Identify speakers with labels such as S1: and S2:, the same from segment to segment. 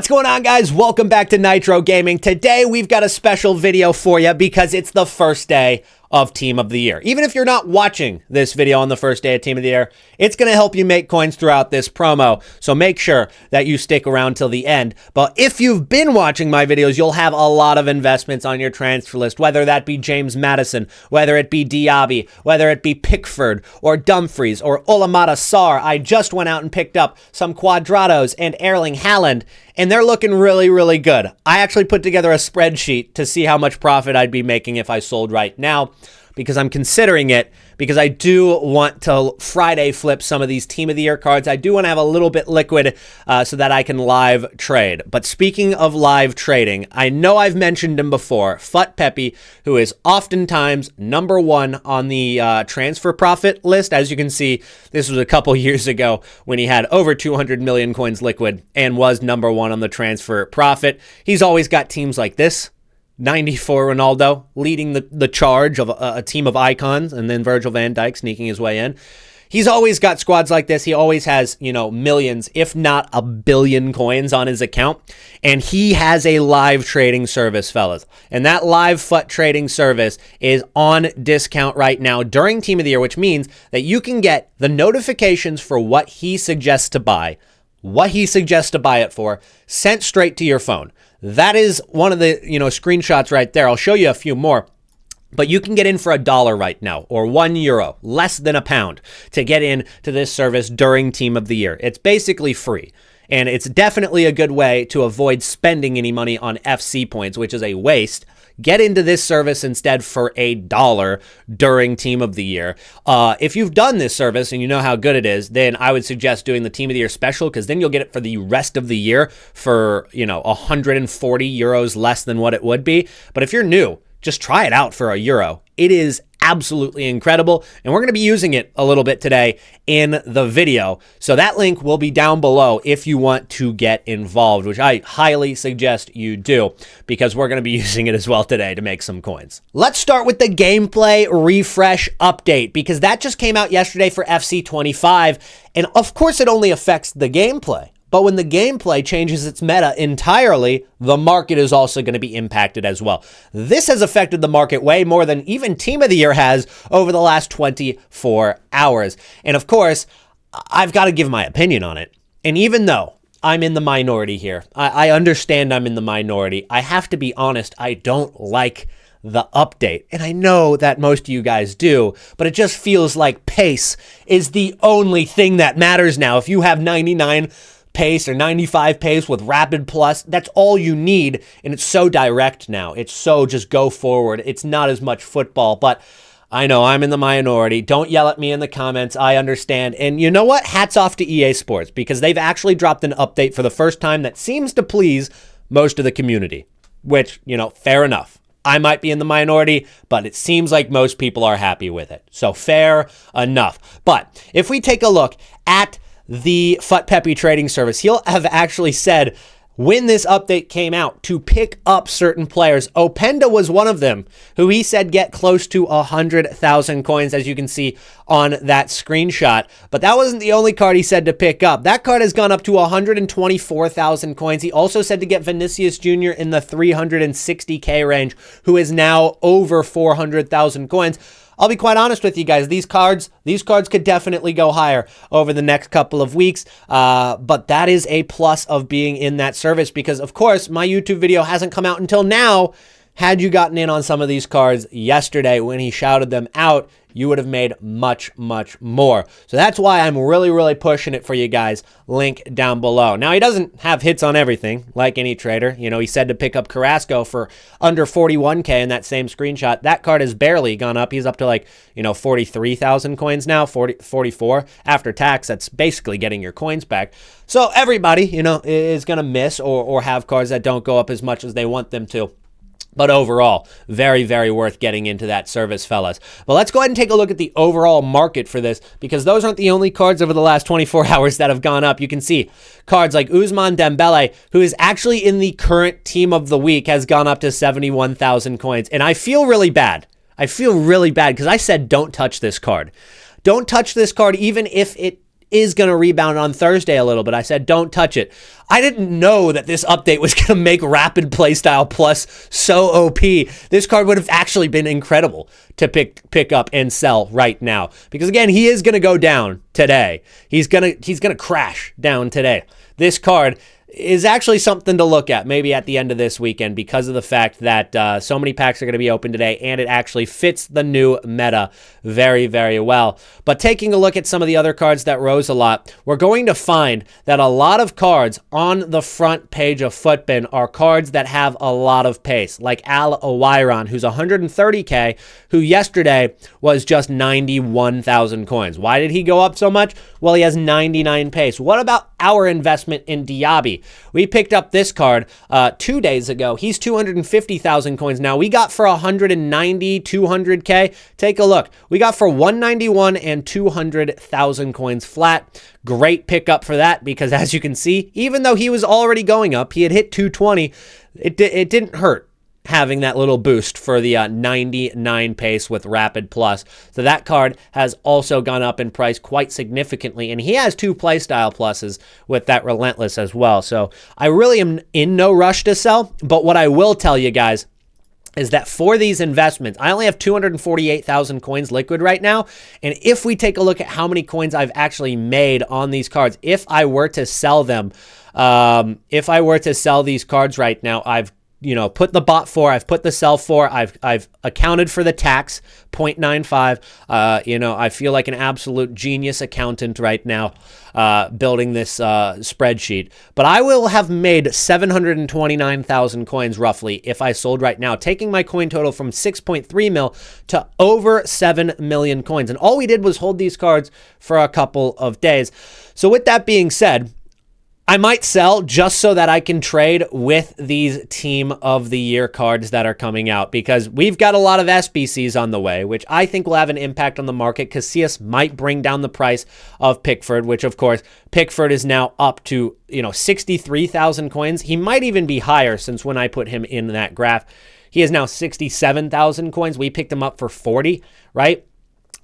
S1: What's going on, guys? Welcome back to Nitro Gaming. Today, we've got a special video for you because it's the first day of Team of the Year. Even if you're not watching this video on the first day of Team of the Year, it's going to help you make coins throughout this promo. So make sure that you stick around till the end. But if you've been watching my videos, you'll have a lot of investments on your transfer list, whether that be James Madison, whether it be Diaby, whether it be Pickford or Dumfries or Olamide Sarr. I just went out and picked up some Quadrados and Erling Haaland, and they're looking really, really good. I actually put together a spreadsheet to see how much profit I'd be making if I sold right now, because I'm considering it, because I do want to Friday flip some of these Team of the Year cards. I do want to have a little bit liquid so that I can live trade. But speaking of live trading, I know I've mentioned him before, Futtrading, who is oftentimes number one on the transfer profit list. As you can see, this was a couple years ago when he had over 200 million coins liquid and was number one on the transfer profit. He's always got teams like this. 94 Ronaldo leading the charge of a team of icons, and then Virgil van Dijk sneaking his way in. He's always got squads like this. He always has, millions, if not a billion coins on his account. And he has a live trading service, fellas. And that live FUT trading service is on discount right now during Team of the Year, which means that you can get the notifications for what he suggests to buy, what he suggests to buy it for, sent straight to your phone. That is one of the, screenshots right there. I'll show you a few more. But you can get in for $1 right now, or €1, less than £1, to get in to this service during Team of the Year. It's basically free. And it's definitely a good way to avoid spending any money on FC points, which is a waste. Get into this service instead for $1 during Team of the Year. If you've done this service and you know how good it is, then I would suggest doing the Team of the Year special, because then you'll get it for the rest of the year for, €140 less than what it would be. But if you're new, just try it out for €1. It is absolutely incredible, and we're going to be using it a little bit today in the video. So that link will be down below if you want to get involved, which I highly suggest you do, because we're going to be using it as well today to make some coins. Let's start with the gameplay refresh update, because that just came out yesterday for FC 25, and of course it only affects the gameplay. But when the gameplay changes its meta entirely, the market is also going to be impacted as well. This has affected the market way more than even Team of the Year has over the last 24 hours. And of course, I've got to give my opinion on it. And even though I'm in the minority here, I understand I'm in the minority, I have to be honest, I don't like the update. And I know that most of you guys do, but it just feels like pace is the only thing that matters now. If you have 99 pace or 95 pace with rapid plus, that's all you need, and it's so direct now. It's so just go forward. It's not as much football, but I know I'm in the minority. Don't yell at me in the comments. I understand. And you know what? Hats off to EA Sports, because they've actually dropped an update for the first time that seems to please most of the community, which, fair enough. I might be in the minority, but it seems like most people are happy with it. So fair enough. But if we take a look at the Futtrading trading service, he'll have actually said when this update came out to pick up certain players. Openda was one of them, who he said get close to 100,000 coins, as you can see on that screenshot. But that wasn't the only card he said to pick up. That card has gone up to 124,000 coins. He also said to get Vinicius Jr. in the 360k range, who is now over 400,000 coins. I'll be quite honest with you guys, these cards could definitely go higher over the next couple of weeks, but that is a plus of being in that service, because of course my YouTube video hasn't come out until now. Had you gotten in on some of these cards yesterday when he shouted them out, you would have made much, much more. So that's why I'm really, really pushing it for you guys. Link down below. Now, he doesn't have hits on everything like any trader. He said to pick up Carrasco for under 41k in that same screenshot. That card has barely gone up. He's up to 43,000 coins now, 44. After tax, that's basically getting your coins back. So everybody, is going to miss or have cards that don't go up as much as they want them to. But overall, very, very worth getting into that service, fellas. But let's go ahead and take a look at the overall market for this, because those aren't the only cards over the last 24 hours that have gone up. You can see cards like Ousmane Dembele, who is actually in the current Team of the Week, has gone up to 71,000 coins. And I feel really bad. I feel really bad because I said don't touch this card. Don't touch this card even if it is going to rebound on Thursday a little bit. I said, don't touch it. I didn't know that this update was going to make Rapid Playstyle Plus so OP. This card would have actually been incredible to pick up and sell right now. Because again, he is going to go down today. He's going to crash down today. This card is actually something to look at maybe at the end of this weekend because of the fact that so many packs are going to be open today, and it actually fits the new meta very, very well. But taking a look at some of the other cards that rose a lot, we're going to find that a lot of cards on the front page of Futbin are cards that have a lot of pace, like Al Owairan, who's 130k, who yesterday was just 91,000 coins. Why did he go up so much? Well, he has 99 pace. What about our investment in Diaby? We picked up this card 2 days ago. He's 250,000 coins now. We got for 190, 200k. Take a look. We got for 191 and 200,000 coins flat. Great pickup for that because, as you can see, even though he was already going up, he had hit 220. It didn't hurt having that little boost for the 99 pace with Rapid Plus. So that card has also gone up in price quite significantly, and he has 2 playstyle pluses with that Relentless as well. So I really am in no rush to sell, but what I will tell you guys is that for these investments, I only have 248,000 coins liquid right now. And if we take a look at how many coins I've actually made on these cards, if I were to sell them, if I were to sell these cards right now, I've put the bot for, I've put the sell for, I've accounted for the tax, 0.95. I feel like an absolute genius accountant right now, building this spreadsheet. But I will have made 729,000 coins roughly if I sold right now, taking my coin total from 6.3 mil to over 7 million coins. And all we did was hold these cards for a couple of days. So with that being said, I might sell just so that I can trade with these Team of the Year cards that are coming out, because we've got a lot of SBCs on the way, which I think will have an impact on the market. Casillas might bring down the price of Pickford, which of course Pickford is now up to 63,000 coins. He might even be higher since when I put him in that graph. He is now 67,000 coins. We picked him up for 40, right?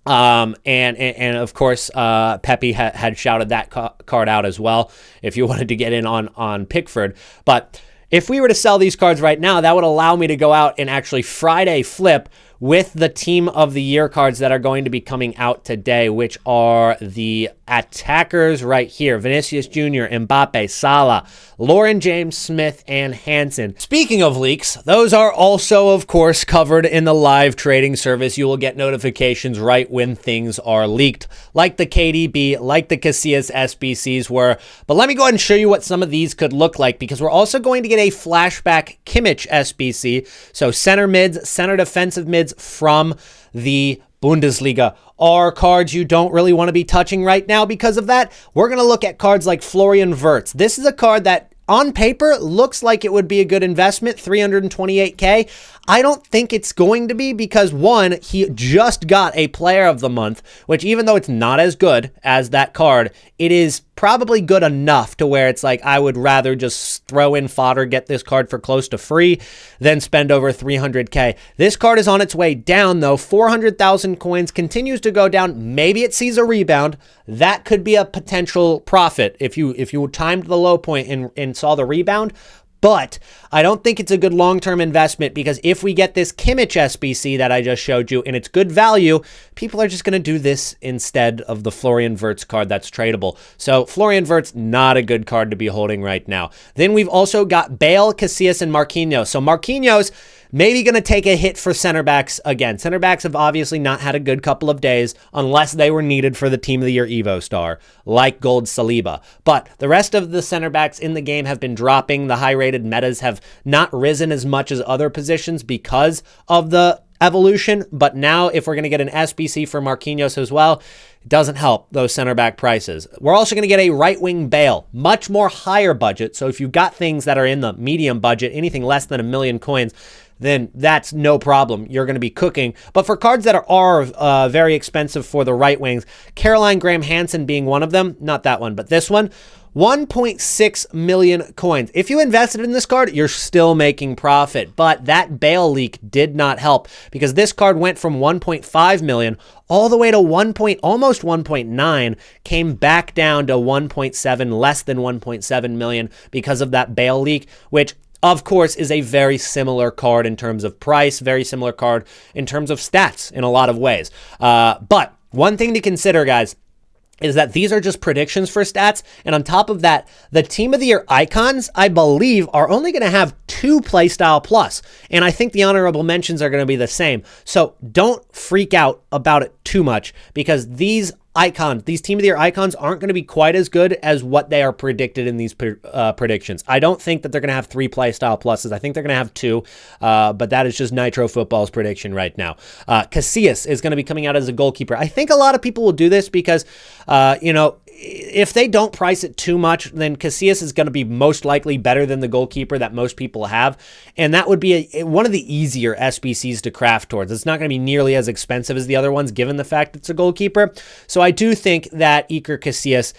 S1: And of course, Pepe had shouted that card out as well, if you wanted to get in on Pickford. But if we were to sell these cards right now, that would allow me to go out and actually Friday flip with the Team of the Year cards that are going to be coming out today, which are the attackers right here: Vinicius Jr., Mbappe, Salah, Lauren James, Smith, and Hansen. Speaking of leaks, those are also, of course, covered in the live trading service. You will get notifications right when things are leaked, like the KDB, like the Casillas SBCs were. But let me go ahead and show you what some of these could look like, because we're also going to get a flashback Kimmich SBC. So center mids, center defensive mids from the Bundesliga are cards you don't really want to be touching right now. Because of that, we're going to look at cards like Florian Wirtz. This is a card that on paper looks like it would be a good investment, 328k. I don't think it's going to be, because one, he just got a player of the month, which, even though it's not as good as that card, it is probably good enough to where it's like, I would rather just throw in fodder, get this card for close to free, than spend over 300k. This card is on its way down though. 400,000 coins, continues to go down. Maybe it sees a rebound. That could be a potential profit if you timed the low point and saw the rebound. But I don't think it's a good long-term investment, because if we get this Kimmich SBC that I just showed you and it's good value, people are just going to do this instead of the Florian Wirtz card that's tradable. So Florian Wirtz, not a good card to be holding right now. Then we've also got Bale, Casillas, and Marquinhos. So Marquinhos maybe going to take a hit for center backs again. Center backs have obviously not had a good couple of days unless they were needed for the Team of the Year Evo star, like Gold Saliba. But the rest of the center backs in the game have been dropping. The high-rated metas have not risen as much as other positions because of the evolution. But now, if we're going to get an SBC for Marquinhos as well, it doesn't help those center back prices. We're also going to get a right wing Bale, much more higher budget. So if you've got things that are in the medium budget, anything less than 1 million coins, then that's no problem. You're going to be cooking. But for cards that are very expensive for the right wings, Caroline Graham Hansen being one of them, not that one, but this one, 1.6 million coins. If you invested in this card, you're still making profit, but that Bale leak did not help because this card went from 1.5 million all the way to almost 1.9, came back down to 1.7, less than 1.7 million because of that Bale leak, which of course is a very similar card in terms of price, very similar card in terms of stats in a lot of ways. But one thing to consider, guys, is that these are just predictions for stats. And on top of that, the Team of the Year icons, I believe, are only going to have 2 playstyle plus. And I think the honorable mentions are going to be the same. So don't freak out about it too much because these icons, these Team of the Year icons aren't going to be quite as good as what they are predicted in these predictions. I don't think that they're going to have 3 playstyle pluses. I think they're going to have 2, but that is just Nitro Football's prediction right now. Casillas is going to be coming out as a goalkeeper. I think a lot of people will do this because, if they don't price it too much, then Casillas is going to be most likely better than the goalkeeper that most people have. And that would be one of the easier SBCs to craft towards. It's not going to be nearly as expensive as the other ones, given the fact it's a goalkeeper. So I do think that Iker Casillas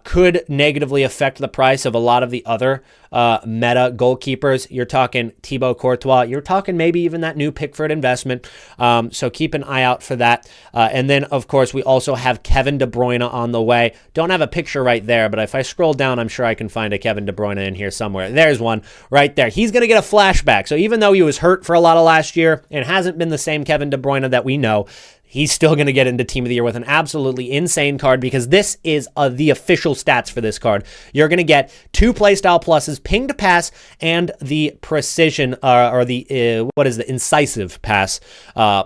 S1: could negatively affect the price of a lot of the other meta goalkeepers. You're talking Thibaut Courtois. You're talking maybe even that new Pickford investment. So keep an eye out for that. And then, of course, we also have Kevin De Bruyne on the way. Don't have a picture right there, but if I scroll down, I'm sure I can find a Kevin De Bruyne in here somewhere. There's one right there. He's going to get a flashback. So even though he was hurt for a lot of last year and hasn't been the same Kevin De Bruyne that we know, he's still going to get into Team of the Year with an absolutely insane card because this is the official stats for this card. You're going to get 2 playstyle pluses, ping to pass, and the precision, or the incisive pass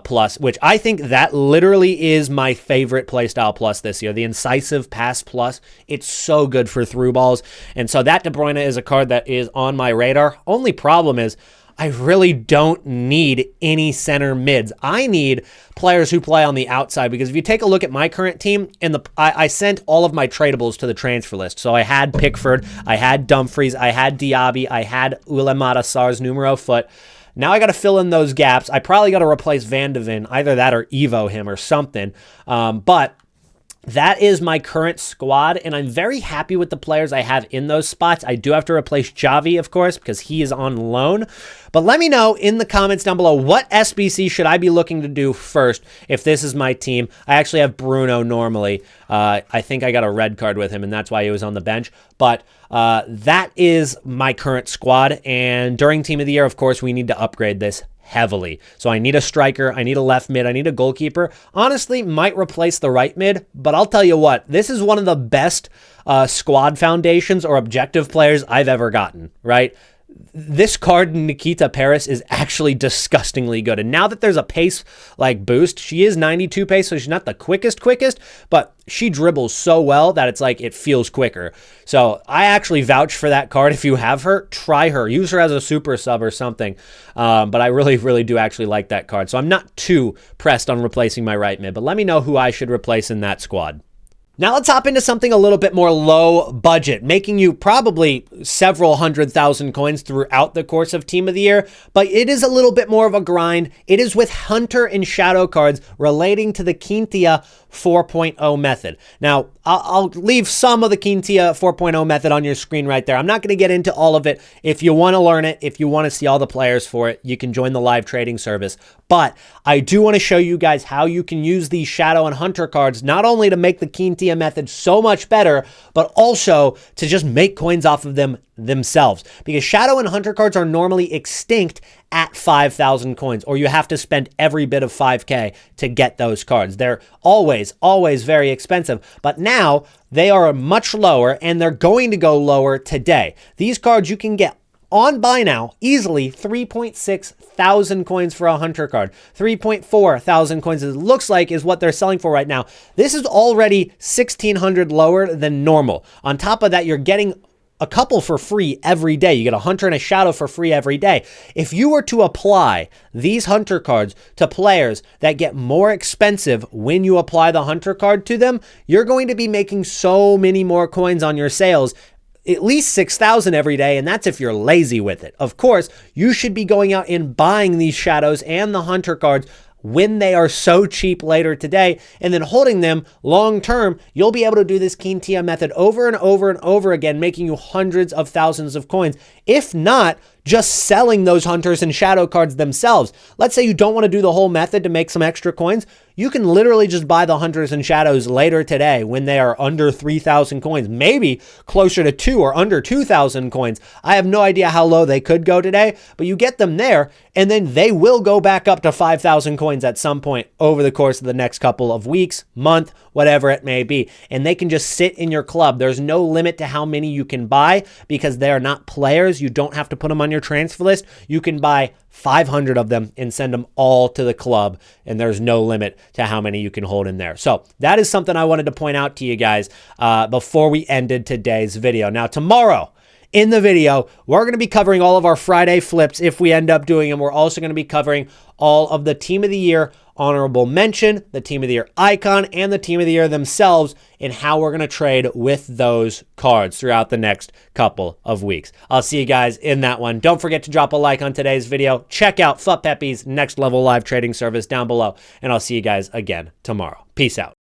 S1: plus, which I think that literally is my favorite playstyle plus this year. The incisive pass plus, it's so good for through balls. And so that De Bruyne is a card that is on my radar. Only problem is, I really don't need any center mids. I need players who play on the outside because if you take a look at my current team, I sent all of my tradables to the transfer list. So I had Pickford, I had Dumfries, I had Diaby, I had Ulemata Sar's numero foot. Now I got to fill in those gaps. I probably got to replace Van de Ven, either that or Evo him or something. But that is my current squad, and I'm very happy with the players I have in those spots. I do have to replace Xavi, of course, because he is on loan. But let me know in the comments down below, what SBC should I be looking to do first if this is my team? I actually have Bruyne normally. I think I got a red card with him, and that's why he was on the bench. But that is my current squad, and during Team of the Year, of course, we need to upgrade this heavily. So I need a striker, I need a left mid, I need a goalkeeper. Honestly, might replace the right mid, but I'll tell you what, this is one of the best squad foundations or objective players I've ever gotten, right? This card, Nikita Paris, is actually disgustingly good. And now that there's a pace like boost, she is 92 pace, so she's not the quickest, but she dribbles so well that it's like it feels quicker. So I actually vouch for that card. If you have her, try her. Use her as a super sub or something. But I really, really do actually like that card. So I'm not too pressed on replacing my right mid, but let me know who I should replace in that squad. Now let's hop into something a little bit more low budget, making you probably several 100,000 coins throughout the course of Team of the Year, but it is a little bit more of a grind. It is with Hunter and Shadow cards relating to the Quintia 4.0 method. Now, I'll leave some of the Quintia 4.0 method on your screen right there. I'm not going to get into all of it. If you want to learn it, if you want to see all the players for it, you can join the live trading service. But I do want to show you guys how you can use these Shadow and Hunter cards, not only to make the Quintia method so much better, but also to just make coins off of them themselves. Because Shadow and Hunter cards are normally extinct at 5,000 coins, or you have to spend every bit of 5K to get those cards. They're always very expensive, but now they are much lower, and they're going to go lower today. These cards you can get on buy now easily 3.6 thousand coins for a Hunter card. 3.4 thousand coins, it looks like, is what they're selling for right now. This is already 1,600 lower than normal. On top of that, you're getting a couple for free every day. You get a Hunter and a Shadow for free every day. If you were to apply these Hunter cards to players that get more expensive when you apply the Hunter card to them, you're going to be making so many more coins on your sales, at least 6,000 every day, and that's if you're lazy with it. Of course, you should be going out and buying these Shadows and the Hunter cards when they are so cheap later today, and then holding them long term. You'll be able to do this Quintia method over and over and over again, making you hundreds of thousands of coins. If not, just selling those hunters and shadow cards themselves. Let's say you don't want to do the whole method to make some extra coins. You can literally just buy the hunters and shadows later today when they are under 3,000 coins, maybe closer to 2 or under 2,000 coins. I have no idea how low they could go today, but you get them there and then they will go back up to 5,000 coins at some point over the course of the next couple of weeks, month, whatever it may be. And they can just sit in your club. There's no limit to how many you can buy because they are not players. You don't have to put them on your transfer list. You can buy 500 of them and send them all to the club, and there's no limit to how many you can hold in there. So that is something I wanted to point out to you guys before we ended today's video. Now, tomorrow in the video, we're going to be covering all of our Friday flips if we end up doing them. We're also going to be covering all of the Team of the Year honorable mention, the Team of the Year icon, and the Team of the Year themselves, and how we're going to trade with those cards throughout the next couple of weeks. I'll see you guys in that one. Don't forget to drop a like on today's video. Check out FutPeppy's next level live trading service down below, and I'll see you guys again tomorrow. Peace out.